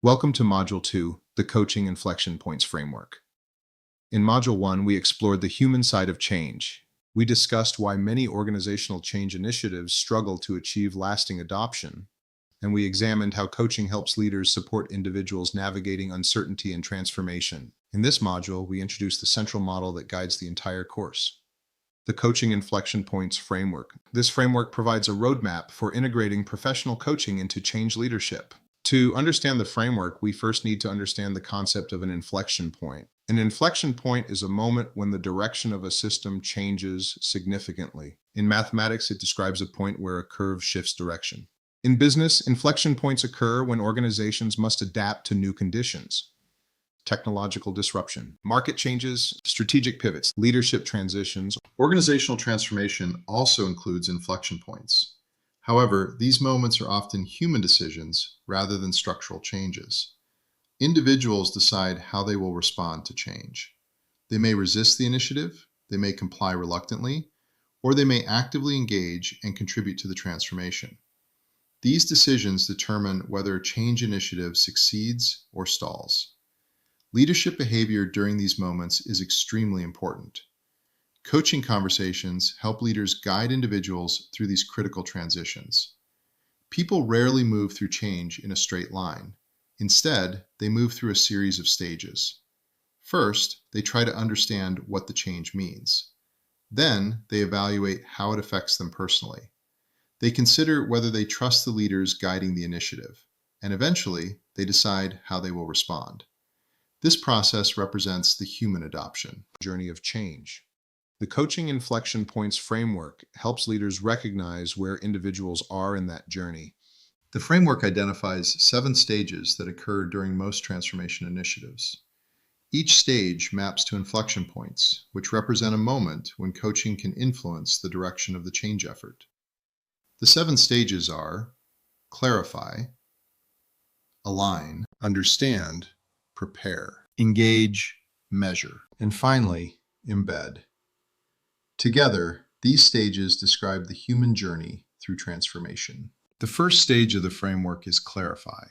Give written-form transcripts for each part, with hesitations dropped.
Welcome to Module 2, the Coaching Inflection Points Framework. In Module 1, we explored the human side of change. We discussed why many organizational change initiatives struggle to achieve lasting adoption, and we examined how coaching helps leaders support individuals navigating uncertainty and transformation. In this module, we introduce the central model that guides the entire course. The Coaching Inflection Points Framework. This framework provides a roadmap for integrating professional coaching into change leadership. To understand the framework, we first need to understand the concept of an inflection point. An inflection point is a moment when the direction of a system changes significantly. In mathematics, it describes a point where a curve shifts direction. In business, inflection points occur when organizations must adapt to new conditions. Technological disruption, market changes, strategic pivots, leadership transitions. Organizational transformation also includes inflection points. However, these moments are often human decisions rather than structural changes. Individuals decide how they will respond to change. They may resist the initiative, they may comply reluctantly, or they may actively engage and contribute to the transformation. These decisions determine whether a change initiative succeeds or stalls. Leadership behavior during these moments is extremely important. Coaching conversations help leaders guide individuals through these critical transitions. People rarely move through change in a straight line. Instead, they move through a series of stages. First, they try to understand what the change means. Then, they evaluate how it affects them personally. They consider whether they trust the leaders guiding the initiative, and eventually, they decide how they will respond. This process represents the human adoption Journey of change. The Coaching Inflection Points Framework helps leaders recognize where individuals are in that journey. The framework identifies 7 stages that occur during most transformation initiatives. Each stage maps to inflection points, which represent a moment when coaching can influence the direction of the change effort. The 7 stages are clarify, align, understand, prepare, engage, measure, and finally, embed. Together, these stages describe the human journey through transformation. The first stage of the framework is clarify.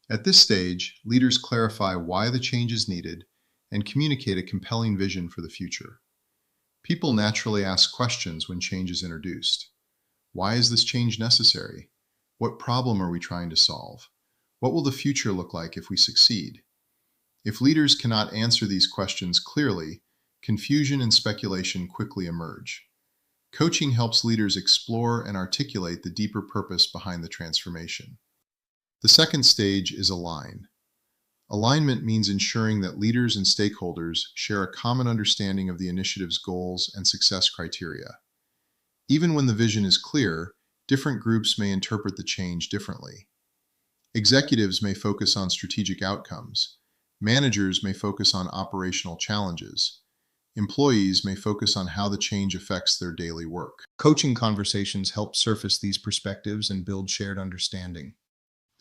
At this stage, leaders clarify why the change is needed and communicate a compelling vision for the future. People naturally ask questions when change is introduced. Why is this change necessary? What problem are we trying to solve? What will the future look like if we succeed? If leaders cannot answer these questions clearly, confusion and speculation quickly emerge. Coaching helps leaders explore and articulate the deeper purpose behind the transformation. The second stage is align. Alignment means ensuring that leaders and stakeholders share a common understanding of the initiative's goals and success criteria. Even when the vision is clear, different groups may interpret the change differently. Executives may focus on strategic outcomes. Managers may focus on operational challenges. Employees may focus on how the change affects their daily work. Coaching conversations help surface these perspectives and build shared understanding.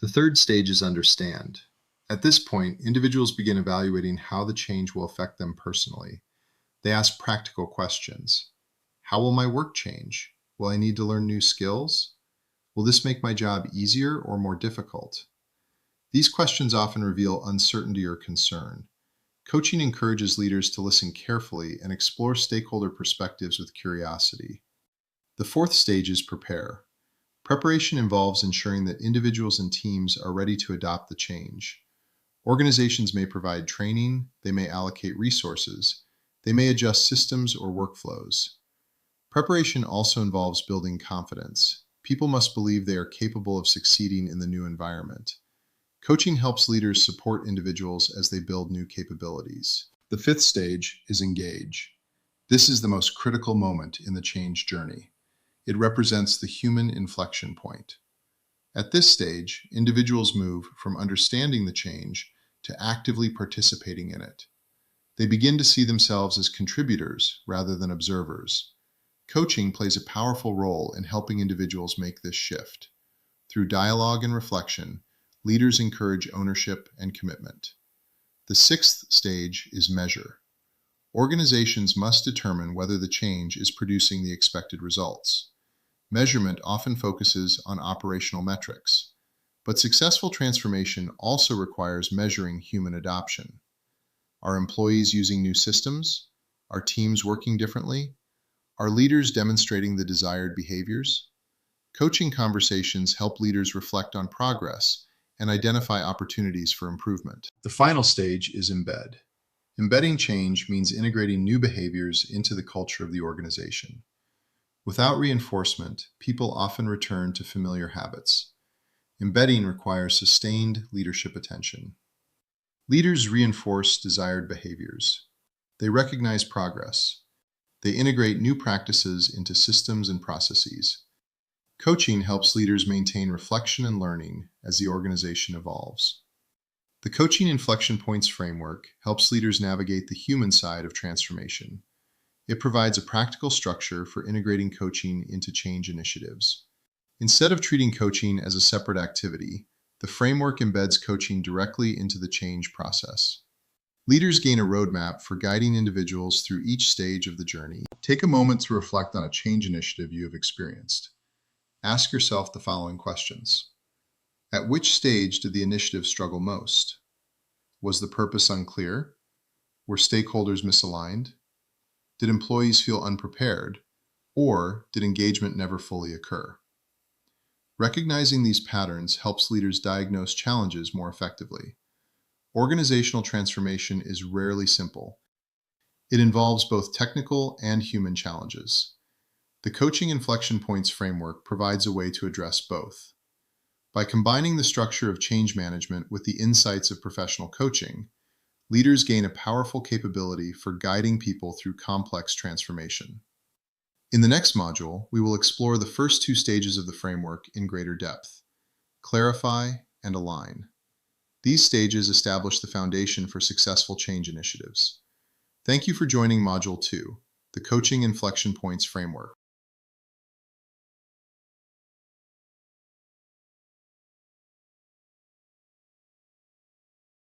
The third stage is understand. At this point, individuals begin evaluating how the change will affect them personally. They ask practical questions. How will my work change? Will I need to learn new skills? Will this make my job easier or more difficult? These questions often reveal uncertainty or concern. Coaching encourages leaders to listen carefully and explore stakeholder perspectives with curiosity. The fourth stage is prepare. Preparation involves ensuring that individuals and teams are ready to adopt the change. Organizations may provide training, they may allocate resources, they may adjust systems or workflows. Preparation also involves building confidence. People must believe they are capable of succeeding in the new environment. Coaching helps leaders support individuals as they build new capabilities. The fifth stage is engage. This is the most critical moment in the change journey. It represents the human inflection point. At this stage, individuals move from understanding the change to actively participating in it. They begin to see themselves as contributors rather than observers. Coaching plays a powerful role in helping individuals make this shift. Through dialogue and reflection, leaders encourage ownership and commitment. The sixth stage is measure. Organizations must determine whether the change is producing the expected results. Measurement often focuses on operational metrics. But successful transformation also requires measuring human adoption. Are employees using new systems? Are teams working differently? Are leaders demonstrating the desired behaviors? Coaching conversations help leaders reflect on progress and identify opportunities for improvement. The final stage is embed. Embedding change means integrating new behaviors into the culture of the organization. Without reinforcement, people often return to familiar habits. Embedding requires sustained leadership attention. Leaders reinforce desired behaviors. They recognize progress. They integrate new practices into systems and processes. Coaching helps leaders maintain reflection and learning as the organization evolves. The Coaching Inflection Points Framework helps leaders navigate the human side of transformation. It provides a practical structure for integrating coaching into change initiatives. Instead of treating coaching as a separate activity, the framework embeds coaching directly into the change process. Leaders gain a roadmap for guiding individuals through each stage of the journey. Take a moment to reflect on a change initiative you have experienced. Ask yourself the following questions. At which stage did the initiative struggle most? Was the purpose unclear? Were stakeholders misaligned? Did employees feel unprepared? Or did engagement never fully occur? Recognizing these patterns helps leaders diagnose challenges more effectively. Organizational transformation is rarely simple. It involves both technical and human challenges. The Coaching Inflection Points framework provides a way to address both. By combining the structure of change management with the insights of professional coaching, leaders gain a powerful capability for guiding people through complex transformation. In the next module, we will explore the first two stages of the framework in greater depth: clarify and align. These stages establish the foundation for successful change initiatives. Thank you for joining Module 2, the Coaching Inflection Points Framework.